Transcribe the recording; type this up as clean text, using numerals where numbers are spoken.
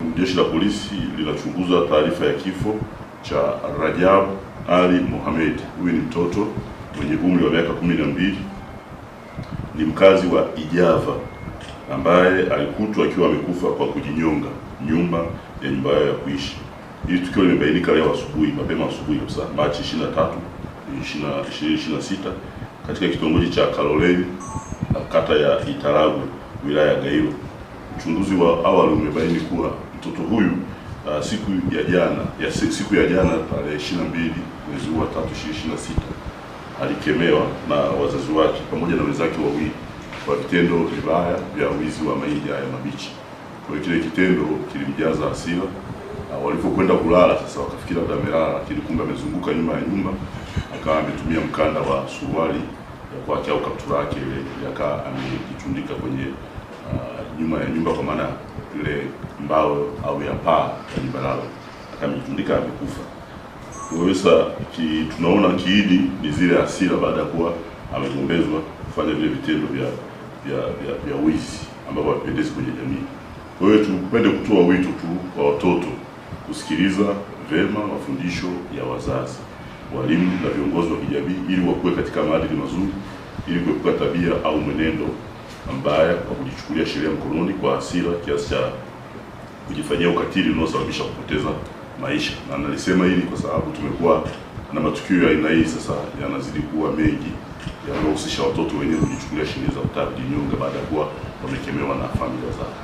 Jeshi la polisi linachunguza taarifa ya kifo cha Rajab Ali Mohamed. Huyu ni mtoto mwenye umri wa miaka 12, ni mkazi wa Ijava, ambaye alikutwa akiwa amekufa kwa kujinyonga nyuma yao ya kuishi. Hili tukio limebainika leo asubuhi, mapema asubuhi kabisa, Machi 23, 2026 katika kitongoji cha Kaloleni, kata ya Itaragwe, wilaya ya Gairo. Uchunguzi wa awali umebaini kuwa mtoto huyu siku ya jana tarehe 22 mwezi wa 3 2026 alikemewa na wazazi wake pamoja na wenzake wawili kwa vitendo vibaya vya wizi wa mahindi haya mabichi. Kwa hiyo kile kitendo kilimjaza hasira. Walipokwenda kulala sasa wakafikiri labda amelala, lakini kumbe amezunguka nyuma ya nyumba, akawa ametumia mkanda wa suruali ya kwake au kaptura yake ile, akawa amejitundika kwenye nyuma ya nyumba, kwa maana ile mbao au ya paa ya nyumba lao, akamjitundika amekufa. Kwa hiyo sasa tunaona kiini ni zile hasira baada ya kuwa amegombezwa kufanya vile vitendo vya wizi ambavyo havipendezi kwenye jamii. Kwa hiyo tupende kutoa wito tu kwa watoto kusikiliza vema mafundisho ya wazazi, walimu na viongozi wa kijamii, ili wakuwe katika maadili mazuri, ili kuepuka tabia au mwenendo mbaya kwa kujichukulia sheria mkononi kwa hasira kiasi cha kujifanyia ukatili unaosababisha kupoteza maisha. Na nalisema hili kwa sababu tumekuwa na matukio ya aina hii sasa yanazidi kuwa mengi, yanayohusisha watoto wenyewe kujichukulia sheria za kutaka kujinyonga baada ya kuwa wamekemewa na familia zao.